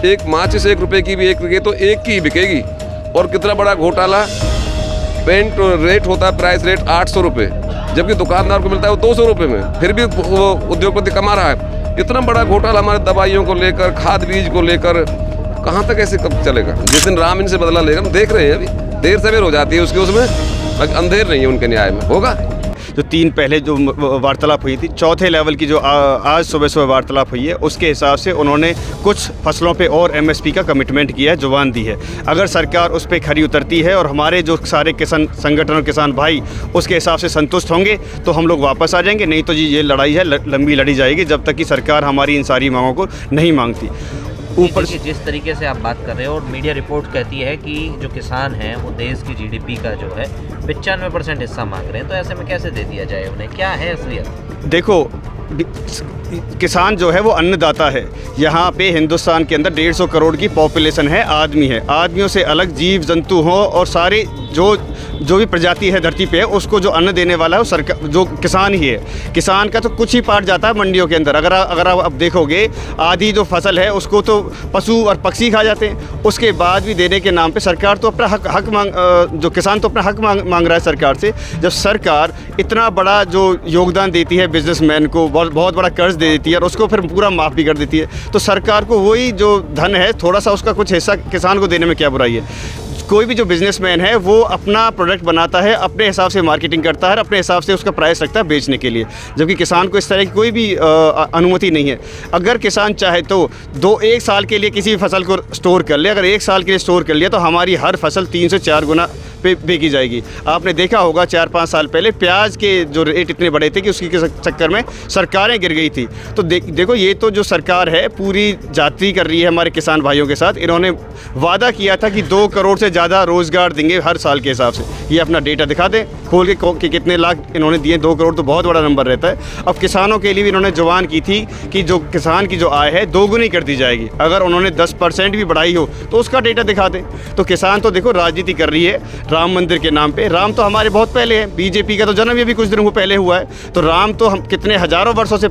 एक माचिस 1 रुपए की भी एक बिके तो एक की ही बिकेगी। और कितना बड़ा घोटाला, पेंट रेट होता है, प्राइस रेट 800 रुपये, जबकि दुकानदार को मिलता है वो 200 रुपये में, फिर भी वो उद्योगपति कमा रहा है। इतना बड़ा घोटाला हमारे दवाइयों को लेकर, खाद बीज को लेकर, कहाँ तक ऐसे कब चलेगा। जिस दिन राम इनसे बदला लेगा, हम देख रहे हैं, अभी देर सवेर हो जाती है उसके, उसमें बाकी अंधेर नहीं है उनके न्याय में। होगा जो 3 पहले जो वार्तालाप हुई थी, चौथे लेवल की जो आज सुबह वार्तालाप हुई है, उसके हिसाब से उन्होंने कुछ फसलों पे और एमएसपी का कमिटमेंट किया है, जुबान दी है। अगर सरकार उस पर खरी उतरती है और हमारे जो सारे किसान संगठन और किसान भाई उसके हिसाब से संतुष्ट होंगे तो हम लोग वापस आ जाएंगे, नहीं तो जी ये लड़ाई है लंबी लड़ी जाएगी जब तक कि सरकार हमारी इन सारी मांगों को नहीं मांगती। ऊपर से जिस तरीके से आप बात कर रहे हो और मीडिया रिपोर्ट कहती है कि जो किसान हैं वो देश की जीडीपी का जो है 95% हिस्सा मांग रहे हैं, तो ऐसे में कैसे दे दिया जाए उन्हें? क्या है असलियत? देखो, किसान जो है वो अन्नदाता है। यहाँ पे हिंदुस्तान के अंदर 150 करोड़ की पॉपुलेशन है, आदमी है। आदमियों से अलग जीव जंतु हो और सारे जो भी प्रजाति है धरती पे है, उसको जो अन्न देने वाला है वो सरकार, जो किसान ही है। किसान का तो कुछ ही पार्ट जाता है मंडियों के अंदर। अगर आप अब देखोगे, आधी जो फसल है उसको तो पशु और पक्षी खा जाते हैं। उसके बाद भी देने के नाम पे सरकार तो अपना हक जो किसान तो अपना हक मांग रहा है सरकार से। जब सरकार इतना बड़ा जो योगदान देती है बिजनेसमैन को, बहुत बड़ा कर्ज दे देती है और उसको फिर पूरा माफ़ भी कर देती है, तो सरकार को वही जो धन है थोड़ा सा उसका कुछ हिस्सा किसान को देने में क्या बुराई है। कोई भी जो बिजनेसमैन है वो अपना प्रोडक्ट बनाता है, अपने हिसाब से मार्केटिंग करता है, अपने हिसाब से उसका प्राइस रखता है बेचने के लिए, जबकि किसान को इस तरह की कोई भी अनुमति नहीं है। अगर किसान चाहे तो 1 साल के लिए किसी फसल को स्टोर कर ले, अगर 1 साल के लिए स्टोर कर लिया तो हमारी हर फसल 3 से 4 गुना पे बेची जाएगी। आपने देखा होगा 4-5 साल पहले प्याज के जो रेट इतने बड़े थे कि उसकी चक्कर में सरकारें गिर गई थी। तो देखो, ये तो जो सरकार है पूरी जाति कर रही है हमारे किसान भाइयों के साथ। इन्होंने वादा किया था कि 2 करोड़ से ज़्यादा रोज़गार देंगे हर साल के हिसाब से। ये अपना डेटा दिखा दें खोल के कि कितने लाख इन्होंने दिए। 2 करोड़ तो बहुत बड़ा नंबर रहता है। अब किसानों के लिए भी इन्होंने जुबान की थी कि जो किसान की जो आय है 2 गुनी कर दी जाएगी। अगर उन्होंने 10% भी बढ़ाई हो तो उसका डेटा दिखा दें। तो किसान तो देखो राजनीति कर रही है राम मंदिर के नाम पे। राम तो हमारे बहुत पहले है, बीजेपी का तो जन्म ये भी कुछ दिन पहले हुआ है। तो राम तो हम कितने हज़ारों वर्षों से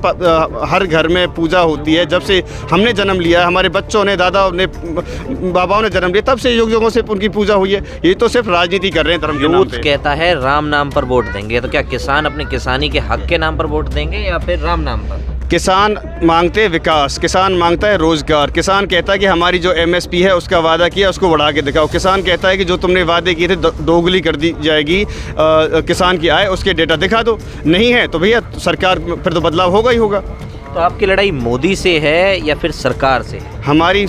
हर घर में पूजा होती है। जब से हमने जन्म लिया है, हमारे बच्चों ने, दादाओं ने, बाबाओं ने जन्म लिया, तब से युगों से उनकी पूजा हुई है। ये तो सिर्फ राजनीति कर रहे हैं धर्म के नाम पे। कहता है राम नाम पर वोट देंगे, तो क्या किसान अपने किसानी के हक के नाम पर वोट देंगे या फिर राम नाम पर? किसान मांगते हैं विकास, किसान मांगता है रोज़गार। किसान कहता है कि हमारी जो एमएसपी है उसका वादा किया उसको बढ़ा के दिखाओ। किसान कहता है कि जो तुमने वादे किए थे दोगुनी कर दी जाएगी किसान की आय, उसके डेटा दिखा दो। नहीं है तो भैया सरकार फिर तो बदलाव होगा ही होगा। तो आपकी लड़ाई मोदी से है या फिर सरकार से? हमारी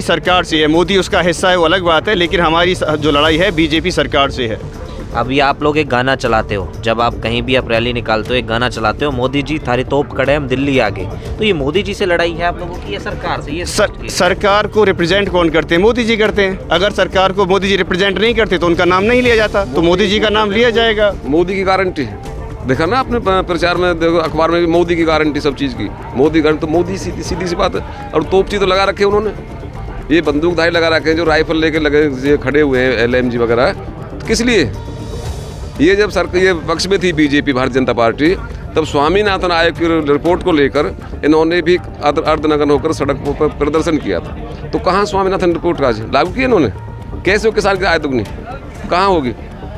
सरकार से है। मोदी उसका हिस्सा है वो अलग बात है, लेकिन हमारी जो लड़ाई है बीजेपी सरकार से है। अभी आप लोग एक गाना चलाते हो, जब आप कहीं भी आप रैली निकालते हो एक गाना चलाते हो, मोदी जी थारी तोप खड़े हम दिल्ली आगे। तो ये मोदी जी से लड़ाई है आप लोगों की या सरकार से? ये सरकार को रिप्रेजेंट कौन करते हैं? मोदी जी करते हैं। अगर सरकार को मोदी जी रिप्रेजेंट नहीं करते तो उनका नाम नहीं लिया जाता, तो मोदी जी का नाम लिया जाएगा। मोदी की गारंटी देखा ना आपने प्रचार में, देखो अखबार में भी मोदी की गारंटी सब चीज़ की। मोदी गारंटी तो मोदी सीधी सी बात है। और तोपची तो लगा रखे उन्होंने, ये बंदूकधारी लगा रखे हैं जो राइफल लेके लगे खड़े हुए हैं LMG वगैरह। तो किस लिए? ये जब ये पक्ष में थी बीजेपी भारतीय जनता पार्टी, तब स्वामीनाथन आयोग की रिपोर्ट को लेकर इन्होंने भी अर्धनग्न होकर सड़क पर प्रदर्शन किया था। तो कहाँ स्वामीनाथन रिपोर्ट का लागू किया इन्होंने? कैसे वो किसान की आय दुगनी कहाँ होगी?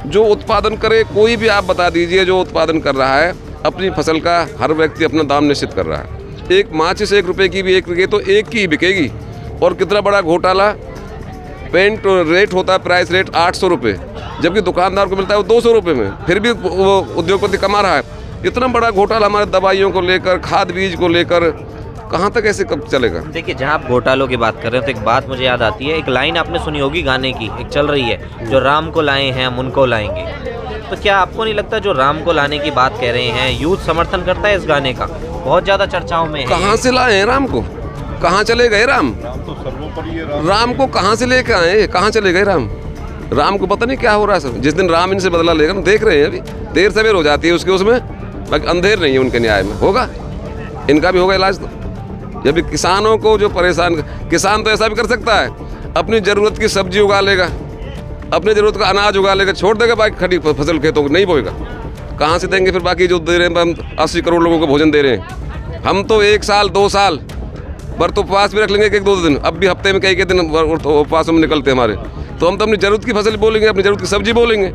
जो उत्पादन करे, कोई भी आप बता दीजिए जो उत्पादन कर रहा है अपनी फसल का, हर व्यक्ति अपना दाम निश्चित कर रहा है। एक माचिस 1 रुपए की भी एक बिके तो एक की ही बिकेगी। और कितना बड़ा घोटाला, पेंट रेट होता है, प्राइस रेट 800 रुपये, जबकि दुकानदार को मिलता है वो 200 रुपये में, फिर भी वो उद्योगपति कमा रहा है। इतना बड़ा घोटाला हमारे दवाइयों को लेकर, खाद बीज को लेकर, कहाँ तक ऐसे कब चलेगा? देखिए, जहाँ आप घोटालों की बात कर रहे हो तो एक बात मुझे याद आती है। एक लाइन आपने सुनी होगी गाने की, एक चल रही है, जो राम को लाए हैं हम उनको लाएंगे। तो क्या आपको नहीं लगता जो राम को लाने की बात कह रहे हैं, यूथ समर्थन करता है इस गाने का? बहुत ज़्यादा चर्चाओं में है। कहाँ से लाए हैं राम को? कहाँ चले गए राम? राम को कहाँ से लेकर आए? कहाँ चले गए राम? राम को पता नहीं क्या हो रहा है सब। जिस दिन राम इनसे बदला लेगा, हम देख रहे हैं, अभी देर सवेर हो जाती है उसके, उसमें बाकी अंधेर नहीं है उनके न्याय में। होगा, इनका भी होगा इलाज। तो जब भी किसानों को जो परेशान, किसान तो ऐसा भी कर सकता है, अपनी ज़रूरत की सब्जी उगा लेगा, अपनी ज़रूरत का अनाज उगा लेगा, छोड़ देगा बाकी खड़ी फसल खेतों को, नहीं बोएगा। कहाँ से देंगे फिर बाकी जो दे रहे हैं? हम 80 करोड़ लोगों को भोजन दे रहे हैं। हम तो 1 साल 2 साल व्रत उपवास भी रख लेंगे एक 2 दिन, अब भी हफ्ते में कई दिन उपवासों में निकलते हैं हमारे, तो हम तो अपनी ज़रूरत की फसल बोलेंगे, अपनी ज़रूरत की सब्जी बोलेंगे।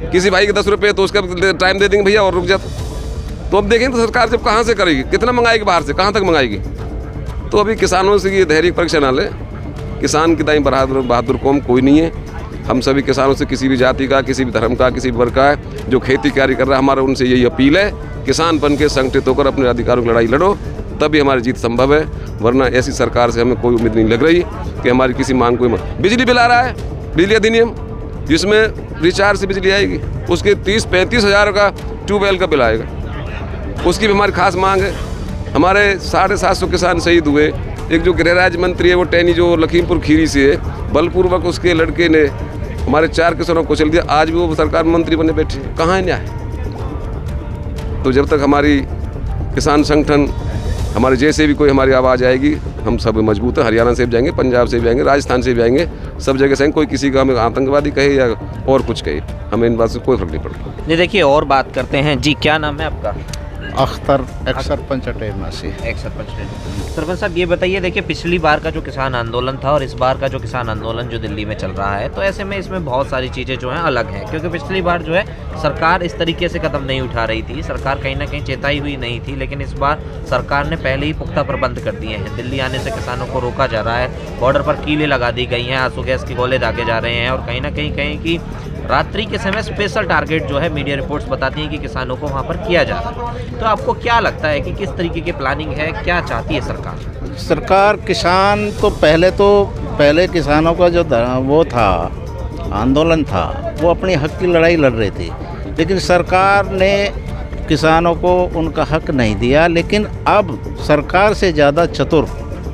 किसी भाई के 10 रुपये तो उसका टाइम दे देंगे भैया और रुक जाता। तो अब देखेंगे तो सरकार जब कहाँ से करेगी, कितना मंगाएगी बाहर से, कहाँ तक मंगाएगी। तो अभी किसानों से ये धैर्य परीक्षा ना ले, किसान की दाई बहादुर कौम कोई नहीं है। हम सभी किसानों से किसी भी जाति का, किसी भी धर्म का, किसी भी वर्ग का है जो खेती कार्य कर रहा है, हमारा उनसे यही अपील है, किसान बन के संगठित होकर अपने अधिकारों की लड़ाई लड़ो, तभी हमारी जीत संभव है। वरना ऐसी सरकार से हमें कोई उम्मीद नहीं लग रही कि हमारी किसी मांग को। बिजली बिल आ रहा है, बिजली अधिनियम, जिसमें रिचार्ज से बिजली आएगी, उसके 30-35 हज़ार का ट्यूबवेल का बिल आएगा, उसकी भी हमारी खास मांग है। हमारे 750 किसान शहीद हुए। एक जो गृह राज्य मंत्री है वो टैनी जो लखीमपुर खीरी से है, बलपूर्वक उसके लड़के ने हमारे 4 किसानों को चल दिया, आज भी वो सरकार मंत्री बने बैठे, कहाँ है न्याय। तो जब तक हमारी किसान संगठन, हमारे जैसे भी कोई हमारी आवाज़ आएगी, हम सब मजबूत है। हरियाणा से भी जाएंगे, पंजाब से भी जाएंगे, राजस्थान से भी आएंगे, सब जगह से। कोई किसी का हमें आतंकवादी कहे या और कुछ कहे, हमें इन बात से कोई फर्क नहीं पड़ता। नहीं देखिए, और बात करते हैं जी। क्या नाम है आपका? अख्तर, एक सरपंच अटेरना से। एक सरपंच। सरपंच साहब ये बताइए, देखिए पिछली बार का जो किसान आंदोलन था और इस बार का जो किसान आंदोलन जो दिल्ली में चल रहा है, तो ऐसे में इसमें बहुत सारी चीज़ें जो हैं अलग हैं, क्योंकि पिछली बार जो है सरकार इस तरीके से कदम नहीं उठा रही थी, सरकार कहीं ना कहीं चेताई हुई नहीं थी, लेकिन इस बार सरकार ने पहले ही पुख्ता प्रबंध कर दिए हैं। दिल्ली आने से किसानों को रोका जा रहा है, बॉर्डर पर कीलें लगा दी गई हैं, आंसू गैस के गोले दागे जा रहे हैं, और कहीं ना कहीं कि रात्रि के समय स्पेशल टारगेट जो है मीडिया रिपोर्ट्स बताती हैं कि किसानों को वहाँ पर किया जा रहा है। तो आपको क्या लगता है कि किस तरीके की प्लानिंग है, क्या चाहती है सरकार? सरकार किसान तो पहले किसानों का जो वो था, आंदोलन था, वो अपनी हक की लड़ाई लड़ रहे थे, लेकिन सरकार ने किसानों को उनका हक नहीं दिया। लेकिन अब सरकार से ज़्यादा चतुर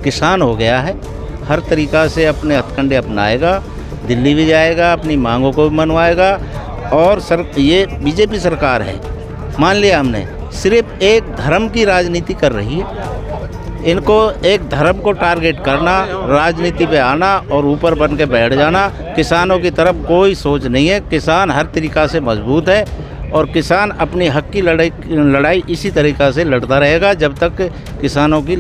किसान हो गया है, हर तरीक़ा से अपने हथकंडे अपनाएगा, दिल्ली भी जाएगा, अपनी मांगों को भी मनवाएगा। और ये बीजेपी सरकार है, मान लिया हमने, सिर्फ एक धर्म की राजनीति कर रही है। इनको एक धर्म को टारगेट करना, राजनीति पे आना और ऊपर बन के बैठ जाना, किसानों की तरफ कोई सोच नहीं है। किसान हर तरीक़ा से मजबूत है और किसान अपनी हक की लड़ाई इसी तरीक़ा से लड़ता रहेगा जब तक किसानों की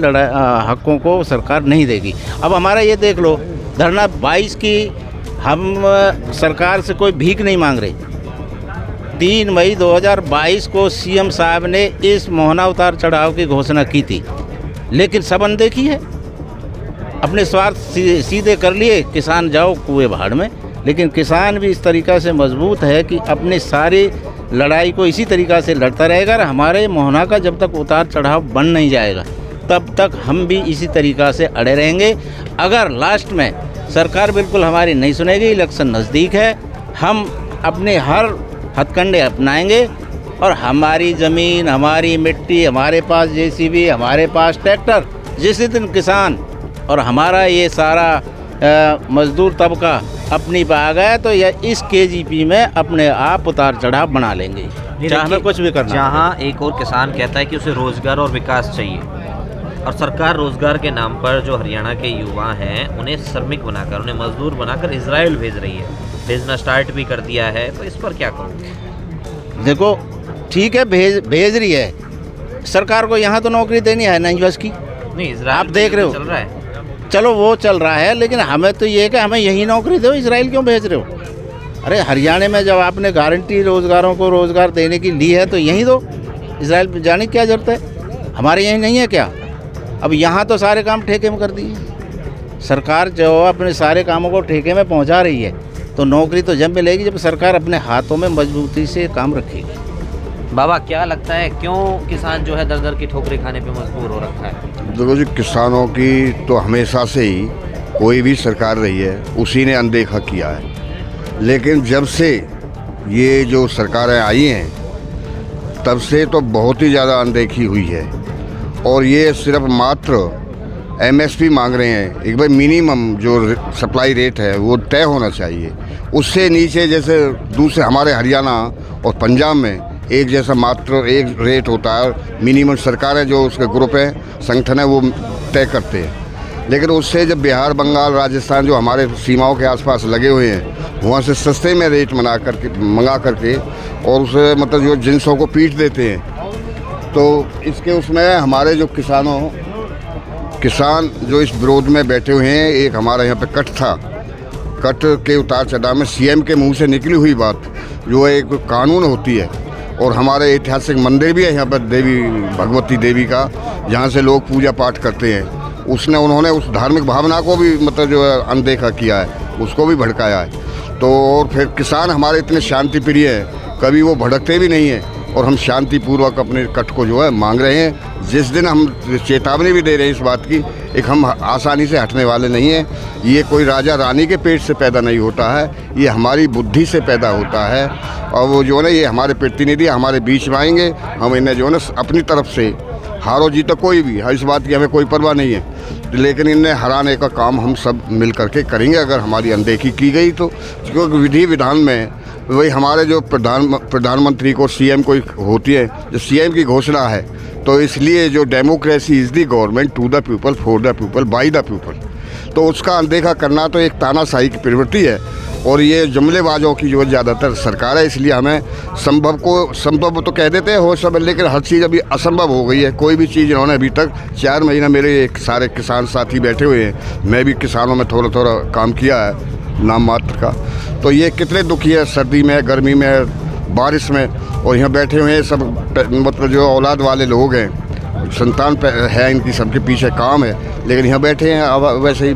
हकों को सरकार नहीं देगी। अब हमारा ये देख लो, धरना 22 की, हम सरकार से कोई भीख नहीं मांग रहे। 3 मई 2022 को सीएम साहब ने इस मोहना उतार चढ़ाव की घोषणा की थी, लेकिन सब अनदेखी है। अपने स्वार्थ सीधे कर लिए, किसान जाओ कुएं भाड़ में। लेकिन किसान भी इस तरीक़ा से मजबूत है कि अपनी सारी लड़ाई को इसी तरीक़ा से लड़ता रहेगा। हमारे मोहना का जब तक उतार चढ़ाव बन नहीं जाएगा, तब तक हम भी इसी तरीक़ा से अड़े रहेंगे। अगर लास्ट में सरकार बिल्कुल हमारी नहीं सुनेगी, इलेक्शन नज़दीक है, हम अपने हर हथकंडे अपनाएंगे और हमारी ज़मीन, हमारी मिट्टी, हमारे पास जेसीबी, हमारे पास ट्रैक्टर, जिस दिन किसान और हमारा ये सारा मज़दूर तबका अपनी पे आ गया तो यह इस केजीपी में अपने आप उतार चढ़ाव बना लेंगे, चाहे हमें कुछ भी करना। जहाँ एक और किसान कहता है कि उसे रोज़गार और विकास चाहिए, और सरकार रोज़गार के नाम पर जो हरियाणा के युवा हैं उन्हें श्रमिक बनाकर, उन्हें मजदूर बनाकर इजराइल भेज रही है, भेजना स्टार्ट भी कर दिया है, तो इस पर क्या कहोगे? देखो ठीक है, भेज रही है सरकार को, यहाँ तो नौकरी देनी है ना यूएस की। नहीं, इजराइल आप देख रहे हो चल रहा है, चलो वो चल रहा है, लेकिन हमें तो ये है कि हमें यही नौकरी दो, इजराइल क्यों भेज रहे हो? अरे हरियाणा में जब आपने गारंटी रोज़गारों को रोज़गार देने की ली है तो यहीं दो, इजराइल जाने की क्या ज़रूरत है? हमारे यहीं नहीं है क्या? अब यहाँ तो सारे काम ठेके में कर दिए। सरकार जो अपने सारे कामों को ठेके में पहुँचा रही है, तो नौकरी तो जब मिलेगी जब सरकार अपने हाथों में मजबूती से काम रखेगी। बाबा क्या लगता है क्यों किसान जो है दर दर की ठोकरें खाने पे मजबूर हो रखा है? देखो जी, किसानों की तो हमेशा से ही कोई भी सरकार रही है उसी ने अनदेखा किया है, लेकिन जब से ये जो सरकारें आई हैं तब से तो बहुत ही ज़्यादा अनदेखी हुई है। और ये सिर्फ मात्र एमएसपी मांग रहे हैं, एक भाई मिनिमम जो सप्लाई रेट है वो तय होना चाहिए, उससे नीचे जैसे दूसरे हमारे हरियाणा और पंजाब में एक जैसा मात्र एक रेट होता है, मिनिमम सरकारें जो उसके ग्रुप है, संगठन है, वो तय करते हैं। लेकिन उससे जब बिहार, बंगाल, राजस्थान जो हमारे सीमाओं के आसपास लगे हुए हैं, वहाँ से सस्ते में रेट मंगा करके और उसे मतलब जो जिन्सों को पीट देते हैं, तो इसके उसमें हमारे जो किसान जो इस विरोध में बैठे हुए हैं, एक हमारा यहाँ पे कट था, कट के उतार चढ़ाव में सीएम के मुंह से निकली हुई बात जो एक कानून होती है, और हमारे ऐतिहासिक मंदिर भी है यहाँ पर देवी भगवती देवी का, जहाँ से लोग पूजा पाठ करते हैं, उन्होंने उस धार्मिक भावना को भी मतलब जो है अनदेखा किया है, उसको भी भड़काया है। तो और फिर किसान हमारे इतने शांति प्रिय हैं, कभी वो भड़कते भी नहीं हैं, और हम शांतिपूर्वक अपने कट को जो है मांग रहे हैं। जिस दिन हम चेतावनी भी दे रहे हैं इस बात की, एक हम आसानी से हटने वाले नहीं हैं। ये कोई राजा रानी के पेट से पैदा नहीं होता है, ये हमारी बुद्धि से पैदा होता है। और वो जो है ना, ये हमारे प्रतिनिधि हमारे बीच में आएंगे, हम इन्हें जो है ना अपनी तरफ से, हारो जीतो कोई भी, इस बात की हमें कोई परवाह नहीं है, लेकिन इन्हें हराने का काम हम सब मिल करके करेंगे अगर हमारी अनदेखी की गई तो। क्योंकि विधि विधान में वही हमारे जो प्रधानमंत्री को सीएम को होती है, जो सीएम की घोषणा है, तो इसलिए जो democracy is the government to the people for the people by the people, तो उसका अनदेखा करना तो एक तानाशाही की प्रवृत्ति है, और ये जुमलेबाजों की जो ज़्यादातर सरकार है, इसलिए हमें संभव तो कह देते हैं हो सब, लेकिन हर चीज़ अभी असंभव हो गई है। कोई भी चीज़ इन्होंने अभी तक 4 महीना, मेरे एक सारे किसान साथी बैठे हुए हैं, मैं भी किसानों में थोड़ा थोड़ा काम किया है नाम मात्र का, तो ये कितने दुखी है सर्दी में, गर्मी में, बारिश में, और यहाँ बैठे हुए हैं सब मतलब जो औलाद वाले लोग हैं, संतान है इनकी, सबके पीछे काम है, लेकिन यहाँ बैठे हैं अब वैसे ही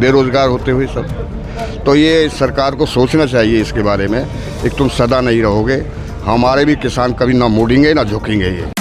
बेरोज़गार होते हुए सब। तो ये सरकार को सोचना चाहिए इसके बारे में। एक तुम सदा नहीं रहोगे, हमारे भी किसान कभी ना मुड़ेंगे ना झुकेंगे। ये